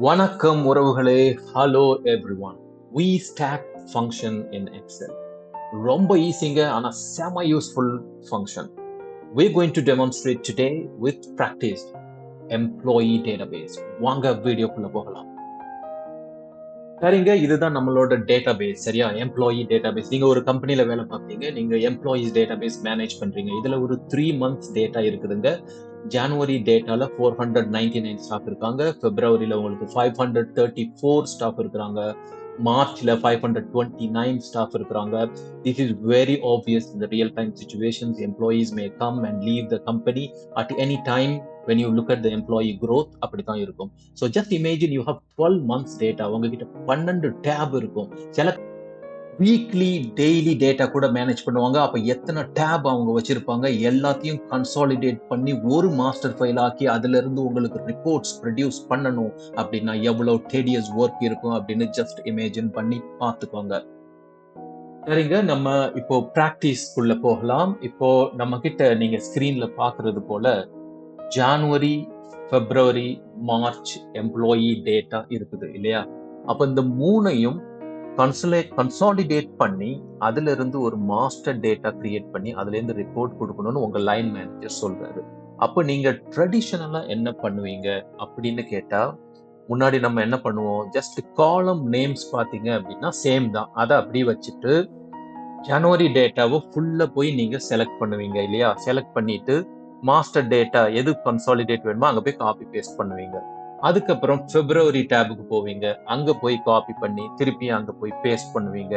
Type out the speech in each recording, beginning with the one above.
வணக்கம் உறவுகளே. Hello everyone. We stock function in Excel ரொம்ப ஈஸிங்க, ஆனா செம useful function. we're going to demonstrate today with practice employee database. வாங்க வீடியோக்குள்ள போகலாம். சரிங்க, இதுதான் நம்மளோட டேட்டாபேஸ். சரியா? Employee database. நீங்க ஒரு கம்பெனில வேலை பார்ப்பீங்க, நீங்க எம்ப்ளாயீஸ் டேட்டாபேஸ் மேனேஜ் பண்றீங்க. இதுல ஒரு 3 months டேட்டா இருக்குதுங்க. ஜனவரி டேட்டால 499 ஸ்டாஃப் இருக்காங்க. பிப்ரவரியில உங்களுக்கு 534 ஸ்டாஃப் இருக்கிறாங்க. மார்ச்ல 529 ஸ்டாஃப் இருக்கிறாங்க. This is very obvious in the real time situations. Employees may come and leave the company at any time. When you look at the employee growth, அப்படித்தான் இருக்கும். So just imagine you have 12 months data. உங்ககிட்ட 12 tape இருக்கும். சில weekly daily data கூட manage பண்ணுவாங்க. அப்ப எத்தனை tape அவங்க வச்சிருப்பாங்க, எல்லாத்தையும் கன்சாலிடேட் பண்ணி ஒரு மாஸ்டர் ஃபைல் ஆக்கி அதுல இருந்து உங்களுக்கு ரிப்போர்ட்ஸ் ப்ரொடியூஸ் பண்ணணும் அப்படின்னா எவ்வளவு டெடியஸ் ஒர்க் இருக்கும் அப்படின்னு ஜஸ்ட் இமேஜின் பண்ணி பார்த்துக்கோங்க. சரிங்க, நம்ம இப்போ பிராக்டிஸ்க்குள்ள போகலாம். இப்போ நம்ம கிட்ட நீங்க ஸ்கிரீன்ல பாக்குறது போல ஜான்வரி, பிப்ரவரி, மார்ச் எம்ப்ளாயி டேட்டா இருக்குது இல்லையா? அப்ப இந்த மூணையும் கன்சாலிடேட் பண்ணி அதுல இருந்து ஒரு மாஸ்டர் டேட்டா கிரியேட் பண்ணி அதுல இருந்து ரிப்போர்ட் கொடுக்கணும்னு உங்க லைன் மேனேஜர் சொல்றாரு. அப்ப நீங்க ட்ரெடிஷனலா என்ன பண்ணுவீங்க அப்படின்னு கேட்டா, முன்னாடி நம்ம என்ன பண்ணுவோம், ஜஸ்ட் காலம் நேம்ஸ் பாத்தீங்க அப்படின்னா சேம் தான். அதை அப்படியே வச்சுட்டு ஜனவரி டேட்டாவை ஃபுல்லா போய் நீங்க செலக்ட் பண்ணுவீங்க இல்லையா? செலக்ட் பண்ணிட்டு மாஸ்டர் டேட்டா எது கன்சாலிடேட் வேணுமோ அங்க போய் காப்பி பேஸ்ட் பண்ணுவீங்க. அதுக்கப்புறம் பிப்ரவரி டேபுக்கு போவீங்க, அங்க போய் காப்பி பண்ணி திருப்பி அங்க போய் பேஸ்ட் பண்ணுவீங்க.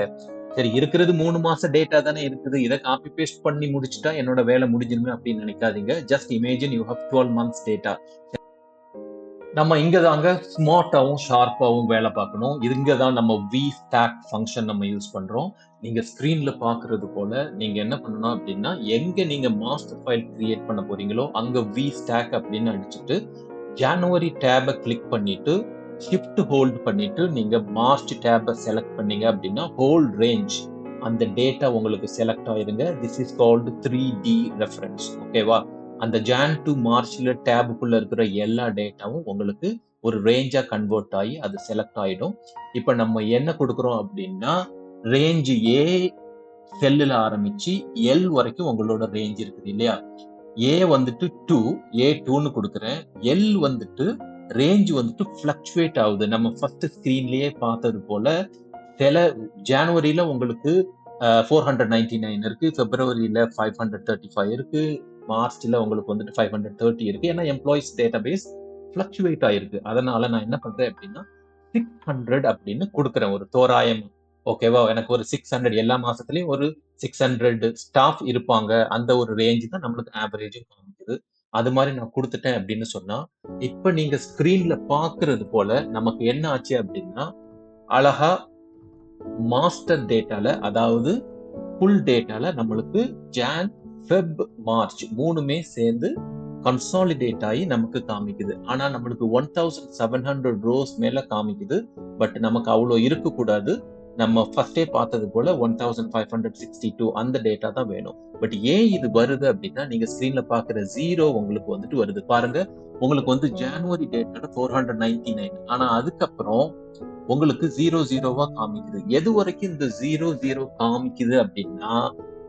சரி, இருக்கிறது 3 மாச டேட்டா தானே இருக்குது, இதை காப்பி பேஸ்ட் பண்ணி முடிச்சுட்டா என்னோட வேலை முடிஞ்சிருமே அப்படின்னு நினைக்காதீங்க. Just imagine you have 12 months data. நம்ம இங்க தாங்க ஸ்மார்ட்டாவும் ஷார்ப்பாவும் வேலை பார்க்கணும். இங்க தான் நம்ம வி ஸ்டாக் ஃபங்க்ஷன் நம்ம யூஸ் பண்றோம். நீங்க ஸ்கிரீன்ல பாக்குறது போல நீங்க என்ன பண்ணணும் அப்படின்னா, எங்க நீங்க மாஸ்டர் ஃபைல் கிரியேட் பண்ண போறீங்களோ அங்க வி ஸ்டாக் அப்படின்னு அடிச்சுட்டு ஜனவரி டேபை கிளிக் பண்ணிட்டு ஷிஃப்ட் ஹோல்ட் பண்ணிட்டு நீங்க மார்ச் டேபை செலக்ட் பண்ணீங்க அப்படின்னா ஹோல் ரேஞ்ச் அந்த டேட்டா உங்களுக்கு செலக்ட் ஆயிருங்க. This is called 3D reference. ஓகேவா? அந்த ஜான் டு மார்ச்ல டேபுக்குள்ள இருக்கிற எல்லா டேட்டாவும் உங்களுக்கு ஒரு ரேஞ்சா கன்வெர்ட் ஆகி அது செலக்ட் ஆயிடும். இப்ப நம்ம என்ன கொடுக்குறோம் அப்படின்னா, ரேஞ்ச் ஏ செல்லுல ஆரம்பிச்சு எல் வரைக்கும் உங்களோட ரேஞ்ச் இருக்குது இல்லையா? ஏ வந்துட்டு 2, A2ன்னு கொடுக்குறேன். எல் வந்துட்டு ரேஞ்ச் வந்துட்டு ஃபிளக்சுவேட் ஆகுது. நம்ம ஃபர்ஸ்ட் ஸ்கிரீன்லயே பார்த்தது போல சில ஜனவரியில உங்களுக்கு 499 இருக்கு, பிப்ரவரியில 535 இருக்கு, மார்ச்ல உங்களுக்கு வந்துட்டு 530 இருக்கு. ஏன்னா எம்ப்ளாயிஸ் டேட்டாபேஸ் ஃபிளக்சுவேட் ஆயிருக்கு. அதனால நான் என்ன பண்றேன் அப்படின்னா 600 அப்படின்னு கொடுக்குறேன் ஒரு தோராயம். ஓகேவா? எனக்கு ஒரு 600 எல்லா மாசத்துலயும் ஒரு 600 ஸ்டாஃப் இருப்பாங்க. அந்த ஒரு ரேஞ்ச் தான் நம்மளுக்கு ஆவரேஜும் காமிக்குது. அது மாதிரி நான் கொடுத்துட்டேன் அப்படின்னு சொன்னா, இப்ப நீங்க ஸ்கிரீன்ல பாக்குறது போல நமக்கு என்ன ஆச்சு அப்படின்னா, அழகா மாஸ்டர் டேட்டால, அதாவது ஃபுல் டேட்டால நம்மளுக்கு ஜான், ஃபெப், மார்ச் 3மே சேர்ந்து கன்சாலிடேட் ஆகி நமக்கு காமிக்குது. ஆனா நம்மளுக்கு 1700 ரோஸ் மேல காமிக்குது. பட் நமக்கு அவ்வளோ இருக்கக்கூடாது. நம்ம ஃபர்ஸ்டே பார்த்தது போல 1562 அந்த டேட்டா தான் வேணும். பட் ஏன் இது வருது அப்படின்னா, நீங்க ஸ்கிரீன்ல பாக்குற 0 உங்களுக்கு வந்துட்டு வருது பாருங்க. உங்களுக்கு வந்து ஜனவரி டேட்டா 499, ஆனா அதுக்கப்புறம் உங்களுக்கு 00வா காமிக்குது. எது வரைக்கும் இந்த 00 காமிக்குது அப்படின்னா,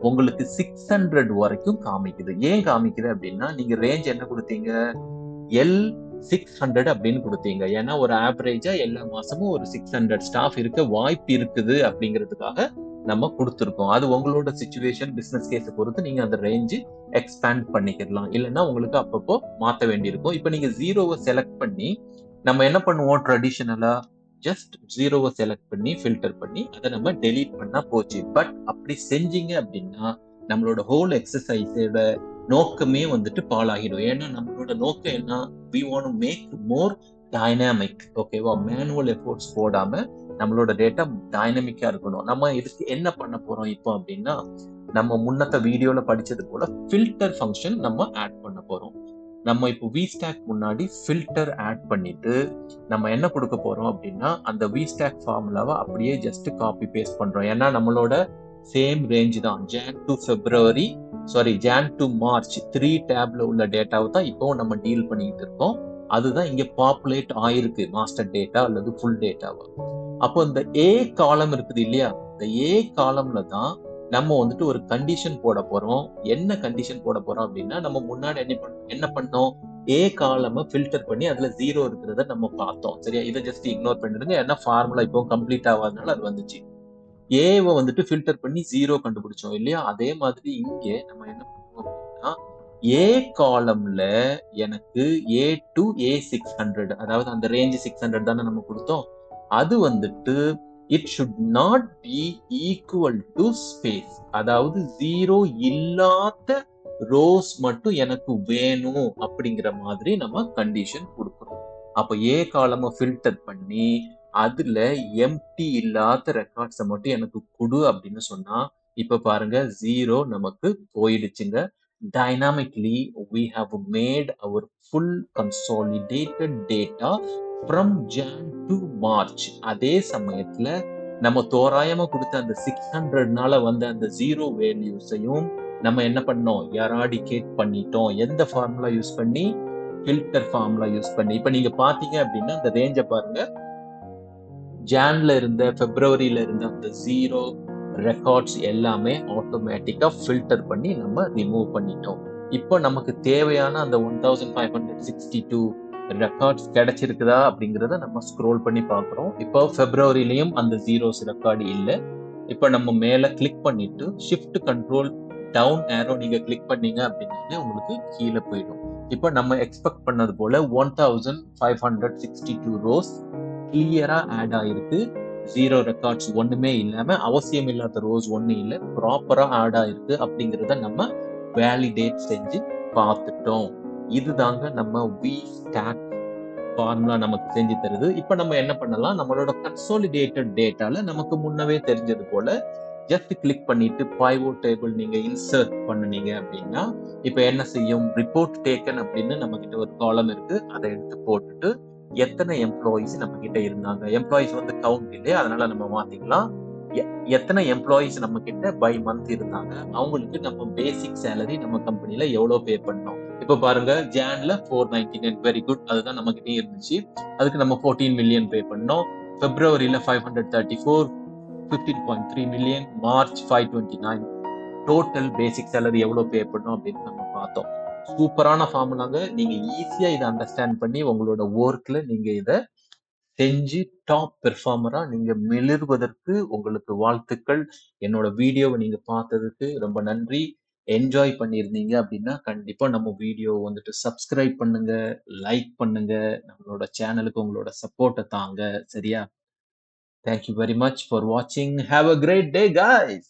உங்களுக்கு 600 வரைக்கும் காமிக்குது. ஏன் காமிக்குது அப்படின்னா, நீங்க ரேஞ்ச் என்ன கொடுத்தீங்க, எல் 600 அப்படின்னு கொடுத்தீங்க. ஏன்னா ஒரு ஆவரேஜா எல்லா மாசமும் ஒரு 600 ஸ்டாஃப் இருக்க வாய்ப்பு இருக்குது அப்படிங்கிறதுக்காக நம்ம கொடுத்துருக்கோம். அது உங்களோட சிச்சுவேஷன், பிசினஸ் கேஸை பொறுத்து நீங்க அந்த ரேஞ்சு எக்ஸ்பேண்ட் பண்ணிக்கலாம். இல்லைன்னா உங்களுக்கு அப்பப்போ மாத்த வேண்டியிருக்கும். இப்ப நீங்க 0வை செலக்ட் பண்ணி நம்ம என்ன பண்ணுவோம், ட்ரெடிஷனலா ஜஸ்ட் 0வை செலக்ட் பண்ணி ஃபில்டர் பண்ணி அதை நம்ம டெலீட் பண்ணா போச்சு. பட் அப்படி செஞ்சீங்க அப்படின்னா நம்மளோட ஹோல் எக்ஸசைஸோட நோக்கமே வந்துட்டு பாழாகிடும். ஏன்னா நம்மளோட நோக்கம் என்ன, we want to make more dynamic. ஓகேவா? மேனுவல் எஃபோர்ட்ஸ் போடாம நம்மளோட டேட்டா டைனமிக்கா இருக்கணும். நம்ம இதுக்கு என்ன பண்ண போறோம் இப்போ அப்படின்னா, நம்ம முன்னத்த வீடியோல படிச்சது போல ஃபில்டர் ஃபங்க்ஷன் நம்ம ஆட் பண்ண போறோம். நம்ம இப்போ விஸ்டாக் முன்னாடி ஃபில்டர் ஆட் பண்ணிட்டு நம்ம என்ன கொடுக்க போறோம் அப்படின்னா, அந்த விஸ்டாக் ஃபார்முலாவை அப்படியே ஜஸ்ட் காப்பி பேஸ்ட் பண்றோம். ஏன்னா நம்மளோட சேம் ரேஞ்ச் தான். ஜான் டு மார்ச் 3 டேப்ல உள்ள டேட்டாவை தான் இப்போ நம்ம டீல் பண்ணிட்டு இருக்கோம். அதுதான் இங்க பாப்புலேட் ஆயிருக்கு மாஸ்டர் டேட்டா அல்லது ஃபுல் டேட்டாவா. அப்போ இந்த ஏ காலம் இருக்குது இல்லையா, இந்த ஏ காலம்ல தான் நம்ம வந்துட்டு ஒரு கண்டிஷன் போட போறோம். என்ன கண்டிஷன் போட போறோம் அப்படின்னா, நம்ம முன்னாடி என்ன பண்ணோம், ஏ காலம ஃபில்டர் பண்ணி அதுல 0 இருக்கிறத நம்ம பார்த்தோம். சரியா? இதை ஜஸ்ட் இக்னோர் பண்ணிடுங்க. ஏன்னா ஃபார்முலா இப்போ கம்ப்ளீட் ஆகாதனால அது வந்துச்சு. ஏவ வந்துட்டு ஃபில்டர் பண்ணி 0 கண்டுபிடிச்சோம் இல்லையா? அதே மாதிரி இங்கே நம்ம என்ன பண்ணுவோம் அப்படின்னா, ஏ காலம்ல எனக்கு ஏ டு A600, அதாவது அந்த ரேஞ்ச் 600 தானே நம்ம கொடுத்தோம். அது வந்துட்டு it should not be equal to space, அதாவது 0 இல்லாத ரோஸ் மட்டும் எனக்கு வேணும் அப்படிங்கிற மாதிரி நம்ம கண்டிஷன் கொடுக்கிறோம். அப்ப ஏ காலம ஃபில்டர் பண்ணி அதுல எம்டி இல்லாத ரெக்கார்ட்ஸை மட்டும் எனக்கு கொடு அப்படின்னு சொன்னா, இப்ப பாருங்க 0 நமக்கு போயிடுச்சுங்க. Dynamically we have made our full consolidated data from Jan to March. அதே சமயத்துல நம்ம தோராயமா கொடுத்த அந்த 600னால வந்த அந்த 0 வேல்யூஸையும் நம்ம என்ன பண்ணோம், எராடிகேட் பண்ணிட்டோம். எந்த ஃபார்முலா யூஸ் பண்ணி, ஃபில்டர் ஃபார்முலா யூஸ் பண்ணி. இப்ப நீங்க பாத்தீங்க அப்படின்னா அந்த ரேஞ்ச பாருங்க, ஜான்ல இருந்த பிப்ரவரியில இருந்த அந்த 0 ரெக்கார்ட்ஸ் எல்லாமே ஆட்டோமேட்டிக்கா ஃபில்டர் பண்ணி நம்ம ரிமூவ் பண்ணிட்டோம். இப்போ நமக்கு தேவையான அந்த 1562 ரெக்கார்ட்ஸ் கிடைச்சிருக்குதா அப்படிங்கிறத நம்ம ஸ்க்ரோல் பண்ணி பார்க்குறோம். இப்போ பிப்ரவரியிலையும் அந்த ஜீரோஸ் ரெக்கார்டு இல்லை. இப்போ நம்ம மேல கிளிக் பண்ணிட்டு ஷிஃப்ட் கண்ட்ரோல் டவுன் ஏரோ நீங்க கிளிக் பண்ணீங்க அப்படின்னாலே உங்களுக்கு கீழே போயிடும். இப்போ நம்ம எக்ஸ்பெக்ட் பண்ணது போல 1562 ரோஸ் கிளியரா ஆட் ஆயிருக்கு. 0 ரெக்கார்ட்ஸ் ஒண்ணுமே இல்லாம, அவசியம் இல்லாத ரோஸ் ஒண்ணு இல்ல, ப்ராப்பரா ஆட் ஆயிருக்கு அப்படிங்கறத நம்ம வேலிடேட் செஞ்சு பார்த்துட்டோம். இதுதாங்க நம்ம வி ஸ்டாக் ஃபார்முலா நமக்கு செஞ்சு தருது. இப்ப நம்ம என்ன பண்ணலாம், நம்மளோட கன்சாலிடேட்டட் டேட்டால நமக்கு முன்னவே தெரிஞ்சது போல ஜஸ்ட் கிளிக் பண்ணிட்டு பைவோட் டேபிள் நீங்க இன்சர்ட் பண்ணுனீங்க அப்படின்னா, இப்ப என்ன செய்யும், ரிப்போர்ட் டேக்கன் அப்படின்னு நம்ம கிட்ட ஒரு காலம் இருக்கு. அதை எடுத்து போட்டுட்டு எத்தனை எம்ப்ளாயிஸ் நம்ம கிட்ட இருந்தாங்க, எம்ப்ளாயிஸ் வந்து கவுண்ட் இல்லையா, அதனால நம்ம மாத்திக்கலாம். எத்தனை எம்ப்ளாயிஸ் நம்ம கிட்ட பை மந்த் இருந்தாங்க, அவங்களுக்கு நம்ம பேசிக் சேலரி நம்ம கம்பெனில எவ்வளவு பே பண்ணோம். இப்ப பாருங்க, ஜான்ல 499, வெரி குட், அதுதான் நம்ம கிட்டே இருந்துச்சு. அதுக்கு நம்ம 14 மில்லியன் பே பண்ணோம். பிப்ரவரியில 534, 15.3 மில்லியன். மார்ச் 529, டோட்டல் பேசிக் சேலரி எவ்வளவு பே பண்ணோம் அப்படின்னு நம்ம பார்த்தோம். சூப்பரான ஃபார்முலாங்க. நீங்க ஈஸியா இதை அண்டர்ஸ்டாண்ட் பண்ணி உங்களோட ஒர்க்ல நீங்க இதை செஞ்சு டாப் பெர்ஃபார்மரா நீங்க மிளிர்வதற்கு உங்களுக்கு வாழ்த்துக்கள். என்னோட வீடியோவை நீங்க பார்த்ததுக்கு ரொம்ப நன்றி. என்ஜாய் பண்ணியிருந்தீங்க அப்படின்னா கண்டிப்பா நம்ம வீடியோ வந்துட்டு சப்ஸ்கிரைப் பண்ணுங்க, லைக் பண்ணுங்க, நம்மளோட சேனலுக்கு உங்களோட சப்போர்ட்டை தாங்க. சரியா? Thank you very much for watching. Have a great day, guys.